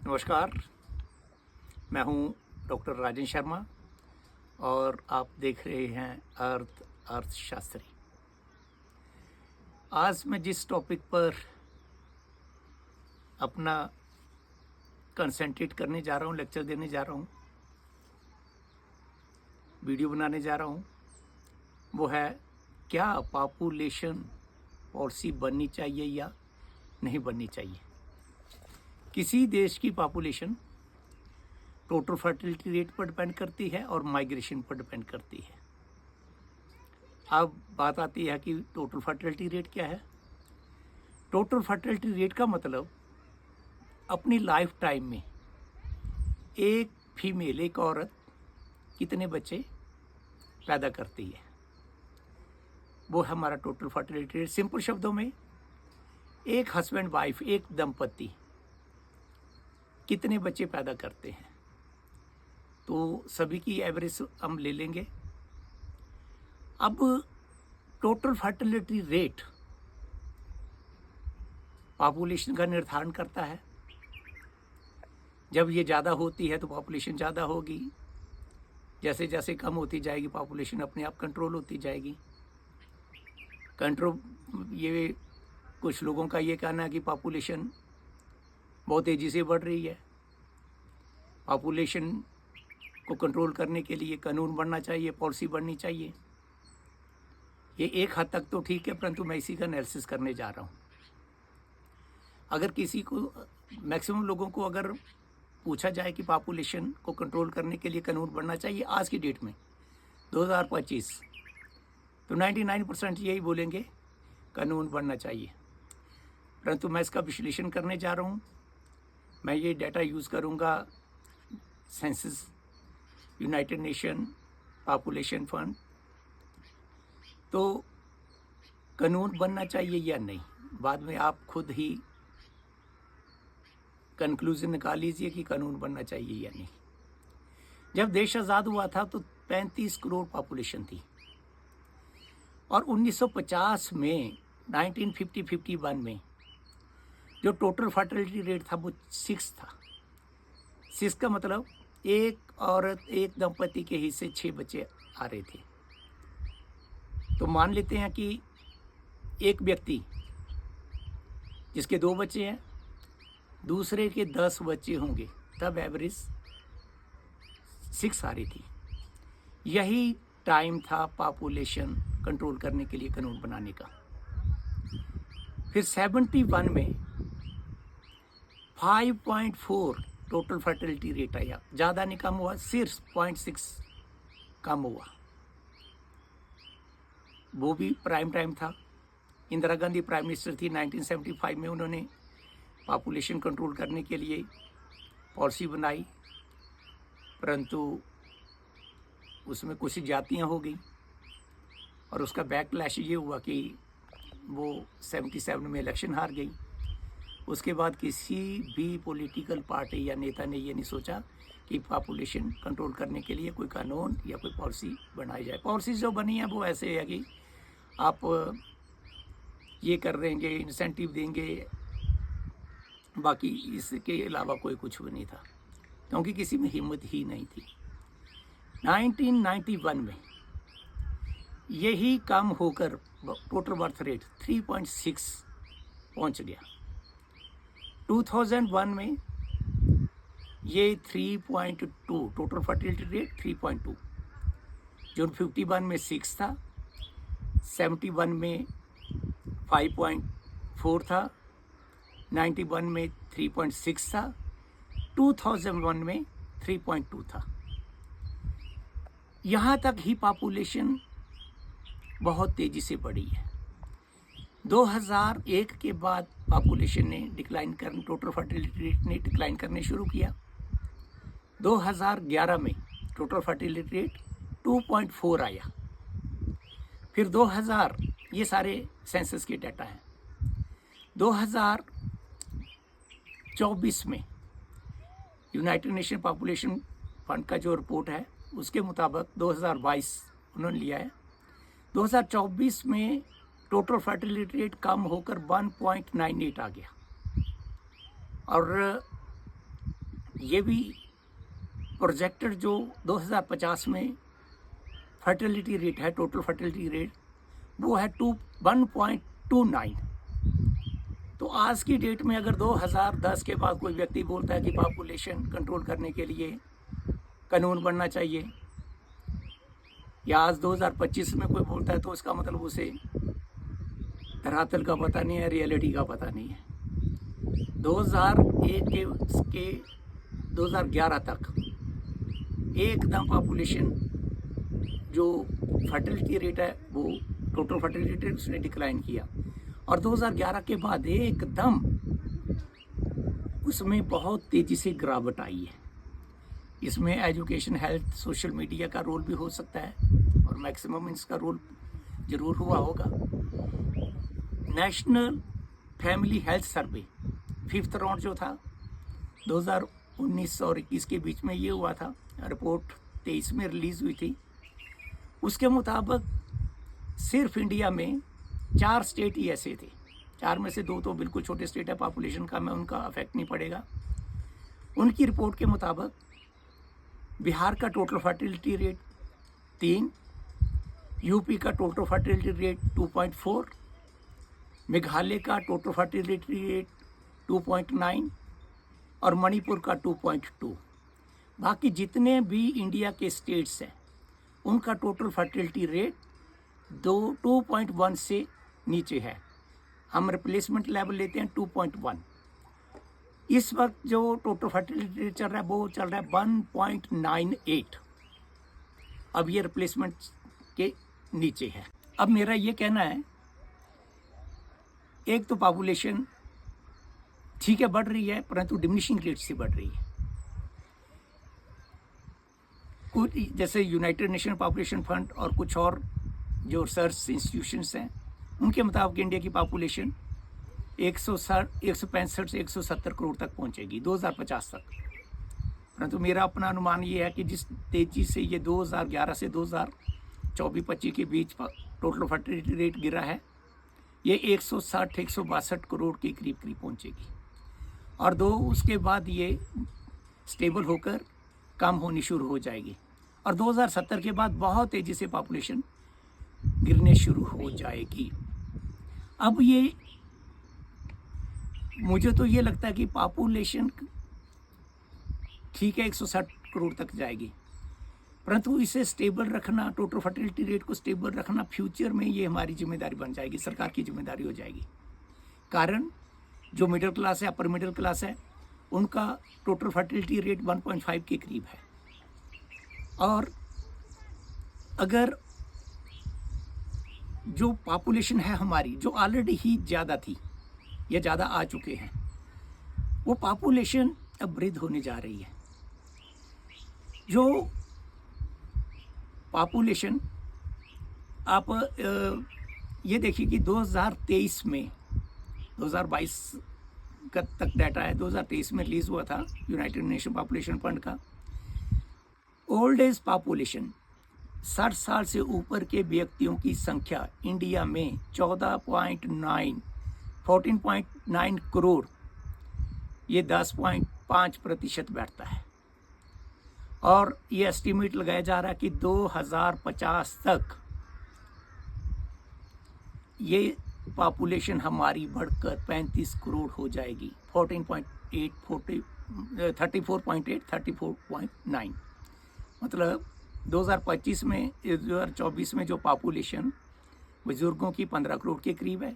नमस्कार। मैं हूं डॉक्टर राजन शर्मा और आप देख रहे हैं अर्थशास्त्री। आज मैं जिस टॉपिक पर अपना कंसंट्रेट करने जा रहा हूं, लेक्चर देने जा रहा हूं, वीडियो बनाने जा रहा हूं, वो है क्या पॉपुलेशन पॉलिसी बननी चाहिए या नहीं बननी चाहिए। किसी देश की पॉपुलेशन टोटल फर्टिलिटी रेट पर डिपेंड करती है और माइग्रेशन पर डिपेंड करती है। अब बात आती है कि टोटल फर्टिलिटी रेट क्या है। टोटल फर्टिलिटी रेट का मतलब अपनी लाइफ टाइम में एक फीमेल, एक औरत कितने बच्चे पैदा करती है, वो है हमारा टोटल फर्टिलिटी रेट। सिंपल शब्दों में एक हस्बैंड वाइफ, एक दंपति कितने बच्चे पैदा करते हैं, तो सभी की एवरेज हम ले लेंगे। अब टोटल फर्टिलिटी रेट पॉपुलेशन का निर्धारण करता है। जब ये ज़्यादा होती है तो पॉपुलेशन ज़्यादा होगी, जैसे जैसे कम होती जाएगी पॉपुलेशन अपने आप कंट्रोल होती जाएगी। ये कुछ लोगों का ये कहना है कि पॉपुलेशन बहुत तेज़ी से बढ़ रही है, पॉपुलेशन को कंट्रोल करने के लिए कानून बनना चाहिए, पॉलिसी बननी चाहिए। ये एक हद तक तो ठीक है, परंतु मैं इसी का एनालिसिस करने जा रहा हूँ। अगर किसी को, मैक्सिमम लोगों को अगर पूछा जाए कि पॉपुलेशन को कंट्रोल करने के लिए कानून बनना चाहिए आज की डेट में 2025, तो 99% यही बोलेंगे कानून बनना चाहिए। परंतु मैं इसका विश्लेषण करने जा रहा हूँ। मैं ये डाटा यूज़ करूँगा census, United nation population fund. तो कानून बनना चाहिए या नहीं, बाद में आप खुद ही कंक्लूजन निकाल लीजिए कि कानून बनना चाहिए या नहीं। जब देश आज़ाद हुआ था तो 35 करोड़ पॉपुलेशन थी और 1950 में 1951 में जो टोटल फर्टिलिटी रेट था वो 6 था। 6 का मतलब एक औरत, एक दंपति के हिस्से 6 बच्चे आ रहे थे। तो मान लेते हैं कि एक व्यक्ति जिसके 2 बच्चे हैं, दूसरे के 10 बच्चे होंगे, तब एवरेज 6 आ रही थी। यही टाइम था पॉपुलेशन कंट्रोल करने के लिए कानून बनाने का। फिर 71 में 5.4 टोटल फर्टिलिटी रेट आया, ज़्यादा नहीं कम हुआ, सिर्फ 0.6 कम हुआ। वो भी प्राइम टाइम था। इंदिरा गांधी प्राइम मिनिस्टर थी 1975 में, उन्होंने पॉपुलेशन कंट्रोल करने के लिए पॉलिसी बनाई, परंतु उसमें कुछ जातियाँ हो गई और उसका बैकलैश ये हुआ कि वो 77 में इलेक्शन हार गई। उसके बाद किसी भी पॉलिटिकल पार्टी या नेता ने ये नहीं सोचा कि पॉपुलेशन कंट्रोल करने के लिए कोई कानून या कोई पॉलिसी बनाई जाए। पॉलिसी जो बनी है वो ऐसे है कि आप ये कर देंगे, इंसेंटिव देंगे, बाकी इसके अलावा कोई कुछ भी नहीं था, क्योंकि किसी में हिम्मत ही नहीं थी। 1991 में यही कम होकर टोटल बर्थ रेट 3.6 पहुंच गया। 2001 में ये 3.2 टोटल फर्टिलिटी रेट 3.2, जो 51 में 6 था, 71 में 5.4 था, 91 में 3.6 था, 2001 में 3.2 था। यहाँ तक ही पॉपुलेशन बहुत तेज़ी से बढ़ी है। 2001 के बाद पॉपुलेशन ने डिक्लाइन करने, टोटल फर्टिलिटी रेट ने डिक्लाइन करने शुरू किया। 2011 में टोटल फर्टिलिटी रेट 2.4 आया। फिर 2000, ये सारे सेंसस के डाटा हैं। 2024 में यूनाइटेड नेशन पॉपुलेशन फंड का जो रिपोर्ट है उसके मुताबिक 2022 उन्होंने लिया है। 2024 में टोटल फर्टिलिटी रेट कम होकर 1.98 आ गया और ये भी प्रोजेक्टेड जो 2050 में फर्टिलिटी रेट है, टोटल फर्टिलिटी रेट, वो है 1.29। तो आज की डेट में अगर 2010 के बाद कोई व्यक्ति बोलता है कि पॉपुलेशन कंट्रोल करने के लिए कानून बनना चाहिए, या आज 2025 में कोई बोलता है, तो इसका मतलब उसे धरातल का पता नहीं है, रियलिटी का पता नहीं है। 2001 के 2011 तक एकदम पॉपुलेशन जो फर्टिलिटी रेट है, वो टोटल फर्टिलिटी रेट, उसने डिक्लाइन किया। और 2011 के बाद एकदम उसमें बहुत तेज़ी से गिरावट आई है। इसमें एजुकेशन, हेल्थ, सोशल मीडिया का रोल भी हो सकता है, और मैक्सिमम इसका रोल ज़रूर हुआ होगा। National family health survey 5th round जो था 2019 और 21 के बीच में ये हुआ था, रिपोर्ट 23 में रिलीज़ हुई थी। उसके मुताबिक सिर्फ इंडिया में 4 स्टेट ही ऐसे थे, 4 में से 2 तो बिल्कुल छोटे स्टेट है, पॉपुलेशन का में उनका अफेक्ट नहीं पड़ेगा। उनकी रिपोर्ट के मुताबिक बिहार का टोटल फर्टिलिटी रेट 3, यूपी का टोटल फर्टिलिटी रेट 2.4, मेघालय का टोटल फर्टिलिटी रेट 2.9 और मणिपुर का 2.2। बाकी जितने भी इंडिया के स्टेट्स हैं उनका टोटल फर्टिलिटी रेट 2.1 से नीचे है। हम रिप्लेसमेंट लेवल लेते हैं 2.1। इस वक्त जो टोटल फर्टिलिटी रेट चल रहा है वो चल रहा है 1.98। अब ये रिप्लेसमेंट के नीचे है। अब मेरा ये कहना है, एक तो पॉपुलेशन ठीक है बढ़ रही है, परंतु डिमिनिशिंग रेट से बढ़ रही है। कुछ जैसे यूनाइटेड नेशन पॉपुलेशन फंड और कुछ और जो रिसर्च इंस्टीट्यूशंस हैं, उनके मुताबिक इंडिया की पॉपुलेशन 165 से 170 करोड़ तक पहुंचेगी 2050 तक। परंतु मेरा अपना अनुमान ये है कि जिस तेज़ी से ये 2011 से 2024-25 के बीच टोटल फर्टिलिटी रेट गिरा है, ये 160-162 करोड़ के करीब पहुंचेगी, और उसके बाद ये स्टेबल होकर कम होनी शुरू हो जाएगी, और 2070 के बाद बहुत तेज़ी से पॉपुलेशन गिरने शुरू हो जाएगी। अब ये मुझे तो ये लगता है कि पॉपुलेशन ठीक है 160 करोड़ तक जाएगी, परंतु इसे स्टेबल रखना, टोटल फर्टिलिटी रेट को स्टेबल रखना फ्यूचर में ये हमारी जिम्मेदारी बन जाएगी, सरकार की जिम्मेदारी हो जाएगी। कारण जो मिडिल क्लास है, अपर मिडिल क्लास है, उनका टोटल फर्टिलिटी रेट 1.5 के करीब है, और अगर जो पॉपुलेशन है हमारी, जो ऑलरेडी ही ज़्यादा थी या ज़्यादा आ चुके हैं, वो पॉपुलेशन अब वृद्ध होने जा रही है। जो पॉपुलेशन आप ये देखिए कि 2023 में 2022 का तक डाटा है, 2023 में रिलीज़ हुआ था यूनाइटेड नेशन पॉपुलेशन फंड का। ओल्ड एज पॉपुलेशन 60 साल से ऊपर के व्यक्तियों की संख्या इंडिया में 14.9 करोड़, ये 10.5% बैठता है, और ये एस्टीमेट लगाया जा रहा है कि 2050 तक ये पॉपुलेशन हमारी बढ़कर 35 करोड़ हो जाएगी। 34.9 मतलब 2025 में 2024 में जो पॉपुलेशन बुजुर्गों की 15 करोड़ के करीब है,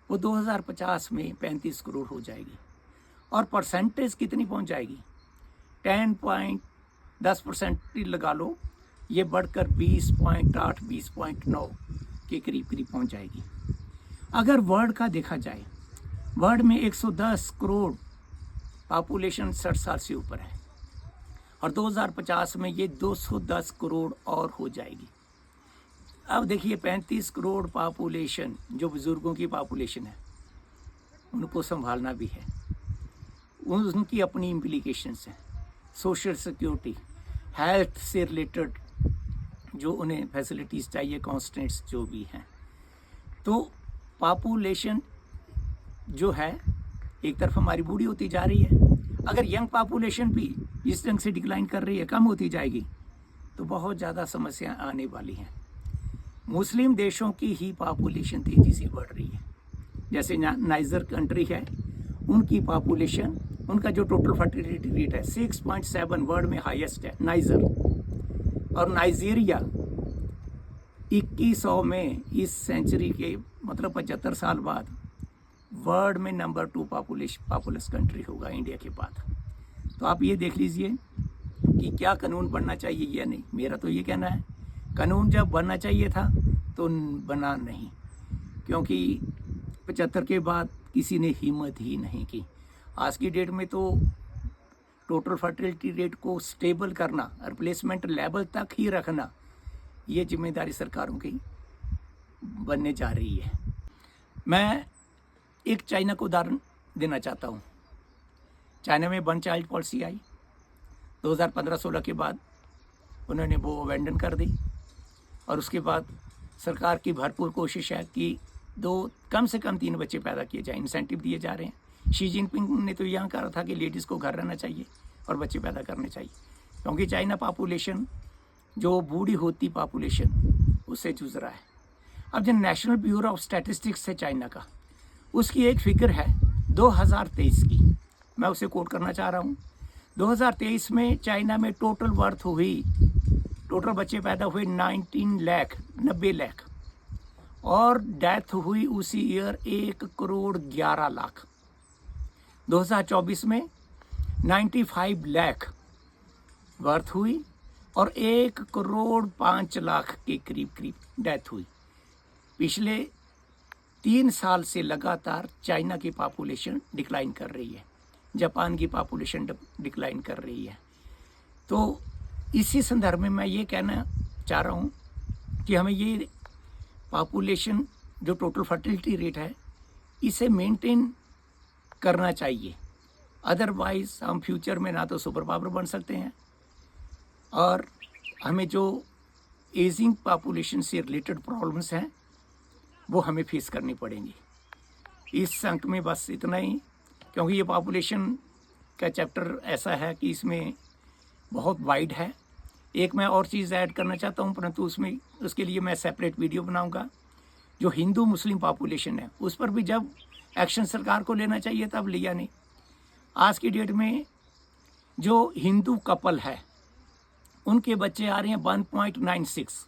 वो 2050 में 35 करोड़ हो जाएगी, और परसेंटेज कितनी पहुंच जाएगी? 10% लगा लो, ये बढ़कर 20.8 20.9 के करीब पहुंच जाएगी। अगर वर्ल्ड का देखा जाए, वर्ल्ड में 110 करोड़ पॉपुलेशन 60 साल से ऊपर है, और 2050 में ये 210 करोड़ और हो जाएगी। अब देखिए 35 करोड़ पॉपुलेशन जो बुज़ुर्गों की पॉपुलेशन है, उनको संभालना भी है, उनकी अपनी इम्प्लीकेशंस हैं, सोशल सिक्योरिटी, हेल्थ से रिलेटेड जो उन्हें फैसिलिटीज़ चाहिए, कॉन्स्टेंट्स जो भी हैं। तो पॉपुलेशन जो है एक तरफ हमारी बूढ़ी होती जा रही है, अगर यंग पॉपुलेशन भी इस ढंग से डिक्लाइन कर रही है, कम होती जाएगी, तो बहुत ज़्यादा समस्या आने वाली हैं। मुस्लिम देशों की ही पॉपुलेशन तेज़ी से बढ़ रही है। जैसे नाइजर कंट्री है, उनकी पॉपुलेशन, उनका जो टोटल फर्टिलिटी रेट है 6.7 वर्ल्ड में हाईएस्ट है नाइजर। और नाइजीरिया 2100 में इस सेंचुरी के मतलब 75 साल बाद वर्ल्ड में नंबर 2 पॉपुलस कंट्री होगा इंडिया के बाद। तो आप ये देख लीजिए कि क्या कानून बनना चाहिए या नहीं। मेरा तो ये कहना है कानून जब बनना चाहिए था तो बना नहीं, क्योंकि 75 के बाद किसी ने हिम्मत ही नहीं की। आज की डेट में तो टोटल फर्टिलिटी रेट को स्टेबल करना, रिप्लेसमेंट लेवल तक ही रखना, ये जिम्मेदारी सरकारों की बनने जा रही है। मैं एक चाइना को उदाहरण देना चाहता हूँ। चाइना में वन चाइल्ड पॉलिसी आई 2015-16 के बाद, उन्होंने वो अबैंडन कर दी। और उसके बाद सरकार की भरपूर कोशिश है कि कम से कम 3 बच्चे पैदा किए जाएं, इंसेंटिव दिए जा रहे हैं। शी जिनपिंग ने तो यहाँ कहा था कि लेडीज़ को घर रहना चाहिए और बच्चे पैदा करने चाहिए, क्योंकि चाइना पॉपुलेशन जो बूढ़ी होती पॉपुलेशन उससे जूझ रहा है। अब जो नेशनल ब्यूरो ऑफ स्टैटिस्टिक्स है चाइना का, उसकी एक फिगर है 2023 की, मैं उसे कोट करना चाह रहा हूँ। 2023 में चाइना में टोटल बच्चे पैदा हुए 90 लाख और डेथ हुई उसी ईयर 1,11,00,000। 2024 में 95 लाख बर्थ हुई और 1,05,00,000 के करीब डेथ हुई। पिछले 3 साल से लगातार चाइना की पॉपुलेशन डिक्लाइन कर रही है, जापान की पॉपुलेशन डिक्लाइन कर रही है। तो इसी संदर्भ में मैं ये कहना चाह रहा हूँ कि हमें ये पॉपुलेशन जो टोटल फर्टिलिटी रेट है इसे मेंटेन करना चाहिए। अदरवाइज हम फ्यूचर में ना तो सुपर पावर बन सकते हैं और हमें जो एजिंग पॉपुलेशन से रिलेटेड प्रॉब्लम्स हैं वो हमें फेस करनी पड़ेंगी। इस अंक में बस इतना ही, क्योंकि ये पॉपुलेशन का चैप्टर ऐसा है कि इसमें बहुत वाइड है। एक मैं और चीज़ ऐड करना चाहता हूँ, परंतु उसके लिए मैं सेपरेट वीडियो बनाऊँगा। जो हिंदू मुस्लिम पॉपुलेशन है उस पर भी जब एक्शन सरकार को लेना चाहिए तब लिया नहीं। आज की डेट में जो हिंदू कपल है उनके बच्चे आ रहे हैं 1.96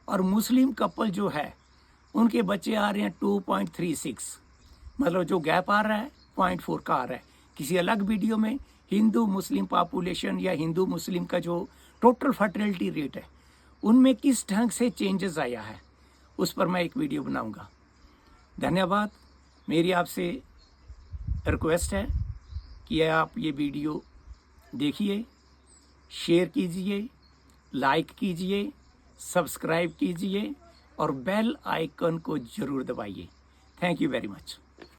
और मुस्लिम कपल जो है उनके बच्चे आ रहे हैं 2.36, मतलब जो गैप आ रहा है 0.4 का आ रहा है। किसी अलग वीडियो में हिंदू मुस्लिम पॉपुलेशन या हिंदू मुस्लिम का जो टोटल फर्टिलिटी रेट है उनमें किस ढंग से चेंजेस आया है उस पर मैं एक वीडियो बनाऊंगा। धन्यवाद। मेरी आपसे रिक्वेस्ट है कि आप ये वीडियो देखिए, शेयर कीजिए, लाइक कीजिए, सब्सक्राइब कीजिए और बेल आइकन को ज़रूर दबाइए। Thank you very much.